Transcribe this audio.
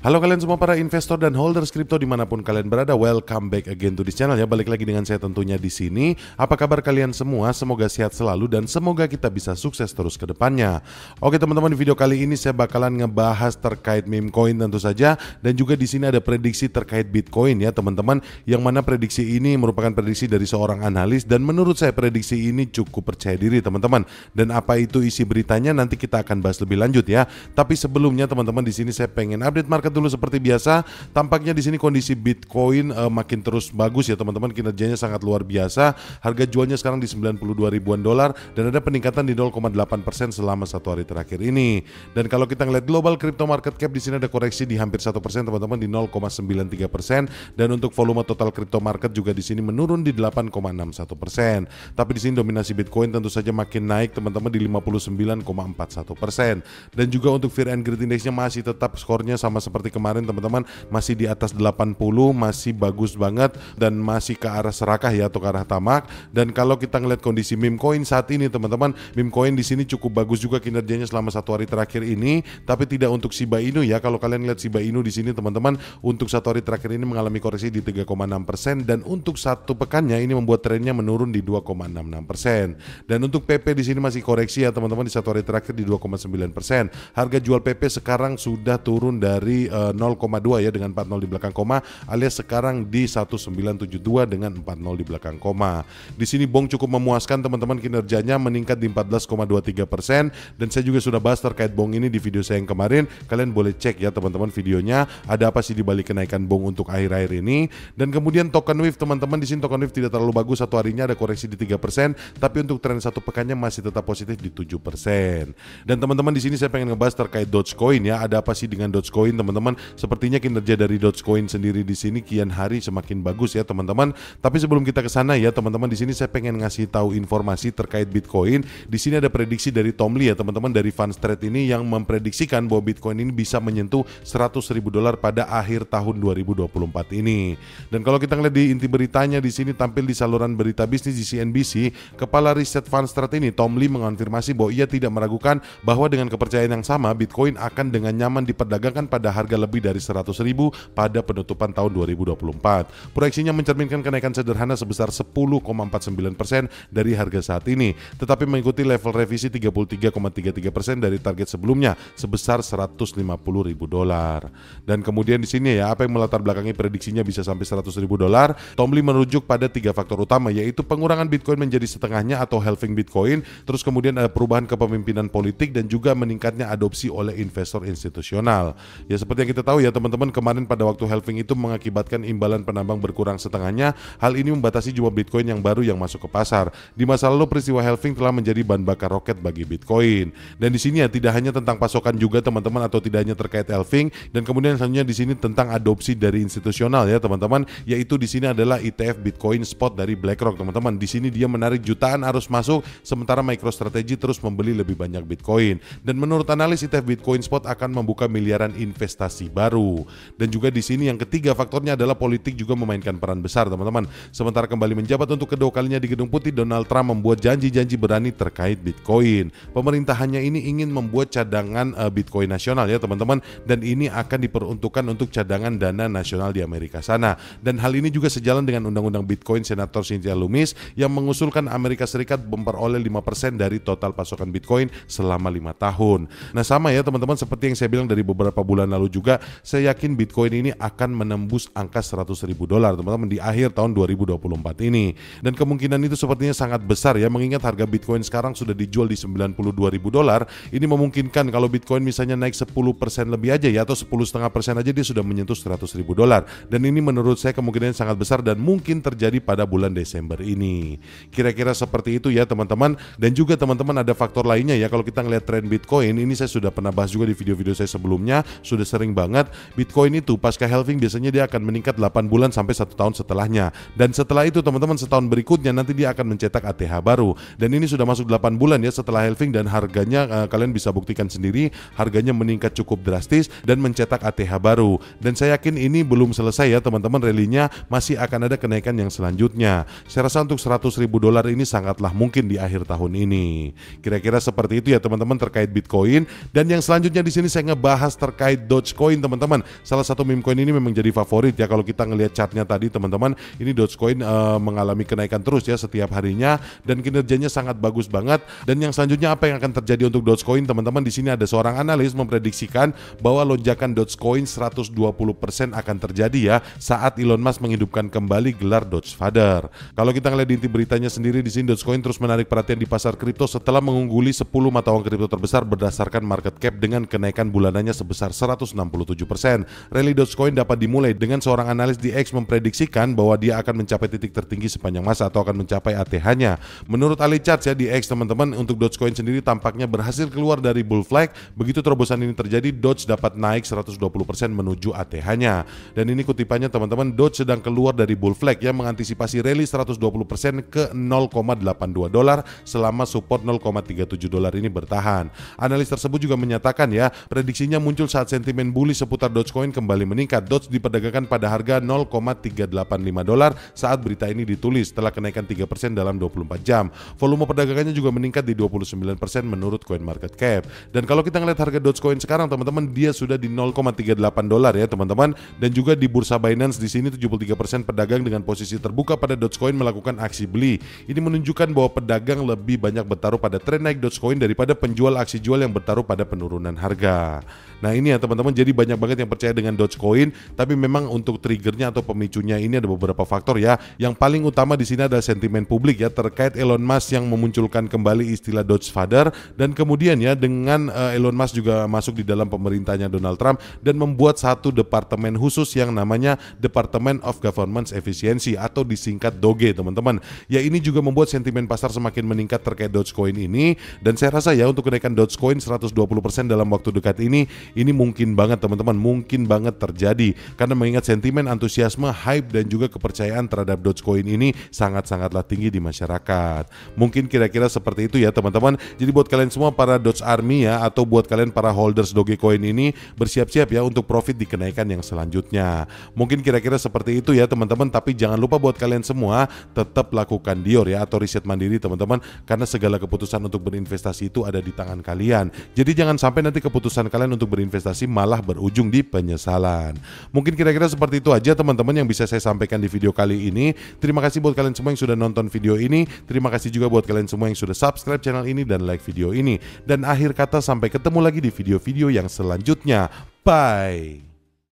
Halo kalian semua para investor dan holders kripto dimanapun kalian berada, welcome back again to this channel ya. Balik lagi dengan saya tentunya di sini. Apa kabar kalian semua? Semoga sehat selalu dan semoga kita bisa sukses terus ke depannya. Oke teman-teman, di video kali ini saya bakalan ngebahas terkait meme coin tentu saja, dan juga di sini ada prediksi terkait Bitcoin ya teman-teman. Yang mana prediksi ini merupakan prediksi dari seorang analis dan menurut saya prediksi ini cukup percaya diri teman-teman. Dan apa itu isi beritanya nanti kita akan bahas lebih lanjut ya. Tapi sebelumnya teman-teman, di sini saya pengen update market dulu seperti biasa. Tampaknya di sini kondisi Bitcoin makin terus bagus ya teman-teman, kinerjanya sangat luar biasa. Harga jualnya sekarang di 92 ribuan dolar dan ada peningkatan di 0,8% selama satu hari terakhir ini. Dan kalau kita ngeliat global crypto market cap, di sini ada koreksi di hampir 1% teman-teman, di 0,93%, dan untuk volume total crypto market juga di sini menurun di 8,61%. Tapi di sini dominasi Bitcoin tentu saja makin naik teman-teman di 59,41%. Dan juga untuk Fear and Greed Index-nya masih tetap skornya sama seperti kemarin teman-teman, masih di atas 80, masih bagus banget dan masih ke arah serakah ya atau ke arah tamak. Dan kalau kita ngeliat kondisi meme coin saat ini teman-teman, meme coin di sini cukup bagus juga kinerjanya selama satu hari terakhir ini, tapi tidak untuk Shiba Inu ya. Kalau kalian lihat Shiba Inu di sini teman-teman, untuk satu hari terakhir ini mengalami koreksi di 3,6%, dan untuk satu pekannya ini membuat trennya menurun di 2,66%. Dan untuk PP di sini masih koreksi ya teman-teman, di satu hari terakhir di 2,9%. Harga jual PP sekarang sudah turun dari 0,2 ya dengan 40 di belakang koma, alias sekarang di 1972 dengan 40 di belakang koma. Di sini Bong cukup memuaskan teman-teman, kinerjanya meningkat di 14,23%, dan saya juga sudah bahas terkait Bong ini di video saya yang kemarin. Kalian boleh cek ya teman-teman videonya, ada apa sih di balik kenaikan Bong untuk akhir-akhir ini. Dan kemudian token Wave teman-teman, di sini token Wave tidak terlalu bagus, satu harinya ada koreksi di 3%, tapi untuk tren satu pekannya masih tetap positif di 7%. Dan teman-teman, di sini saya pengen ngebahas terkait Dogecoin ya. Ada apa sih dengan Dogecoin teman-teman? Sepertinya kinerja dari Dogecoin sendiri di sini kian hari semakin bagus ya teman-teman. Tapi sebelum kita ke sana ya teman-teman, di sini saya pengen ngasih tahu informasi terkait Bitcoin. Di sini ada prediksi dari Tom Lee ya teman-teman, dari Fundstrat ini yang memprediksikan bahwa Bitcoin ini bisa menyentuh 100 ribu dolar pada akhir tahun 2024 ini. Dan kalau kita ngeliat di inti beritanya, di sini tampil di saluran berita bisnis di CNBC, kepala riset Fundstrat ini Tom Lee mengonfirmasi bahwa ia tidak meragukan bahwa dengan kepercayaan yang sama Bitcoin akan dengan nyaman diperdagangkan pada harga lebih dari 100 ribu pada penutupan tahun 2024. Proyeksinya mencerminkan kenaikan sederhana sebesar 10,49% dari harga saat ini, tetapi mengikuti level revisi 33,33% dari target sebelumnya sebesar 150 ribu dolar. Dan kemudian di sini ya, apa yang melatar belakangi prediksinya bisa sampai 100 ribu dolar? Tom Lee merujuk pada 3 faktor utama, yaitu pengurangan Bitcoin menjadi setengahnya atau halving Bitcoin, terus kemudian ada perubahan kepemimpinan politik, dan juga meningkatnya adopsi oleh investor institusional. Ya seperti yang kita tahu ya teman-teman, kemarin pada waktu halving itu mengakibatkan imbalan penambang berkurang setengahnya. Hal ini membatasi jumlah Bitcoin yang baru yang masuk ke pasar. Di masa lalu peristiwa halving telah menjadi bahan bakar roket bagi Bitcoin. Dan di sini ya tidak hanya tentang pasokan juga teman-teman, atau tidak hanya terkait halving. Dan kemudian selanjutnya di sini tentang adopsi dari institusional ya teman-teman, yaitu di sini adalah ETF Bitcoin Spot dari BlackRock teman-teman. Di sini dia menarik jutaan arus masuk, sementara MicroStrategy terus membeli lebih banyak Bitcoin. Dan menurut analis, ETF Bitcoin Spot akan membuka miliaran investasi baru. Dan juga di sini yang ketiga faktornya adalah politik juga memainkan peran besar teman-teman. Sementara kembali menjabat untuk kedua kalinya di Gedung Putih, Donald Trump membuat janji-janji berani terkait Bitcoin. Pemerintahannya ini ingin membuat cadangan Bitcoin nasional ya teman-teman, dan ini akan diperuntukkan untuk cadangan dana nasional di Amerika sana. Dan hal ini juga sejalan dengan undang-undang Bitcoin Senator Cynthia Lummis yang mengusulkan Amerika Serikat memperoleh 5% dari total pasokan Bitcoin selama 5 tahun. Nah sama ya teman-teman, seperti yang saya bilang dari beberapa bulan lalu juga, saya yakin Bitcoin ini akan menembus angka 100 ribu dolar teman-teman di akhir tahun 2024 ini. Dan kemungkinan itu sepertinya sangat besar ya, mengingat harga Bitcoin sekarang sudah dijual di 92 ribu dolar. Ini memungkinkan kalau Bitcoin misalnya naik 10% lebih aja ya, atau 10,5% aja, dia sudah menyentuh 100 ribu dolar. Dan ini menurut saya kemungkinannya sangat besar dan mungkin terjadi pada bulan Desember ini. Kira-kira seperti itu ya teman-teman. Dan juga teman-teman ada faktor lainnya ya, kalau kita ngelihat tren Bitcoin ini saya sudah pernah bahas juga di video-video saya sebelumnya, sudah sering banget. Bitcoin itu pasca halving biasanya dia akan meningkat 8 bulan sampai 1 tahun setelahnya. Dan setelah itu teman-teman, setahun berikutnya nanti dia akan mencetak ATH baru. Dan ini sudah masuk 8 bulan ya setelah halving, dan harganya kalian bisa buktikan sendiri, harganya meningkat cukup drastis dan mencetak ATH baru. Dan saya yakin ini belum selesai ya teman-teman, rally-nya masih akan ada kenaikan yang selanjutnya. Saya rasa untuk 100 ribu dolar ini sangatlah mungkin di akhir tahun ini. Kira-kira seperti itu ya teman-teman terkait Bitcoin. Dan yang selanjutnya di sini saya ngebahas terkait Dogecoin teman-teman. Salah satu meme coin ini memang jadi favorit ya. Kalau kita ngelihat chartnya tadi teman-teman, ini Dogecoin mengalami kenaikan terus ya setiap harinya dan kinerjanya sangat bagus banget. Dan yang selanjutnya apa yang akan terjadi untuk Dogecoin teman-teman? Di sini ada seorang analis memprediksikan bahwa lonjakan Dogecoin 120% akan terjadi ya saat Elon Musk menghidupkan kembali gelar Dogefather. Kalau kita ngelihat di inti beritanya sendiri, di sini Dogecoin terus menarik perhatian di pasar kripto setelah mengungguli 10 mata uang kripto terbesar berdasarkan market cap dengan kenaikan bulanannya sebesar 167%. Rally Dogecoin dapat dimulai dengan seorang analis di X memprediksikan bahwa dia akan mencapai titik tertinggi sepanjang masa atau akan mencapai ATH-nya. Menurut Ali Charts ya di X teman-teman, untuk Dogecoin sendiri tampaknya berhasil keluar dari bull flag. Begitu terobosan ini terjadi, Doge dapat naik 120% menuju ATH-nya. Dan ini kutipannya teman-teman, Doge sedang keluar dari bull flag yang mengantisipasi rally 120% ke $0.82 selama support $0.37 ini bertahan. Analis tersebut juga menyatakan ya, prediksinya muncul saat sentimen bullish seputar Dogecoin kembali meningkat. Doge diperdagangkan pada harga $0.385 saat berita ini ditulis setelah kenaikan 3% dalam 24 jam. Volume perdagangannya juga meningkat di 29% menurut CoinMarketCap. Dan kalau kita ngeliat harga Dogecoin sekarang teman-teman, dia sudah di $0.38 ya teman-teman. Dan juga di bursa Binance di sini 73% pedagang dengan posisi terbuka pada Dogecoin melakukan aksi beli. Ini menunjukkan bahwa pedagang lebih banyak bertaruh pada tren naik Dogecoin daripada penjual aksi jual yang bertaruh pada penurunan harga. Nah ini ya teman-teman, jadi banyak banget yang percaya dengan Dogecoin, tapi memang untuk triggernya atau pemicunya ini ada beberapa faktor ya. Yang paling utama di sini adalah sentimen publik ya terkait Elon Musk yang memunculkan kembali istilah Dogefather, dan kemudian ya dengan Elon Musk juga masuk di dalam pemerintahnya Donald Trump dan membuat satu departemen khusus yang namanya Department of Government Efficiency atau disingkat DOGE teman-teman. Ya ini juga membuat sentimen pasar semakin meningkat terkait Dogecoin ini, dan saya rasa ya untuk kenaikan Dogecoin 120% dalam waktu dekat ini mungkin banget teman-teman, mungkin banget terjadi karena mengingat sentimen antusiasme, hype dan juga kepercayaan terhadap Dogecoin ini sangat-sangatlah tinggi di masyarakat. Mungkin kira-kira seperti itu ya teman-teman. Jadi buat kalian semua para Doge Army ya, atau buat kalian para holders Dogecoin ini, bersiap-siap ya untuk profit di kenaikan yang selanjutnya. Mungkin kira-kira seperti itu ya teman-teman, tapi jangan lupa buat kalian semua tetap lakukan Dior ya atau riset mandiri teman-teman, karena segala keputusan untuk berinvestasi itu ada di tangan kalian. Jadi jangan sampai nanti keputusan kalian untuk berinvestasi malah berujung di penyesalan. Mungkin kira-kira seperti itu aja teman-teman yang bisa saya sampaikan di video kali ini. Terima kasih buat kalian semua yang sudah nonton video ini. Terima kasih juga buat kalian semua yang sudah subscribe channel ini dan like video ini. Dan akhir kata, sampai ketemu lagi di video-video yang selanjutnya. Bye.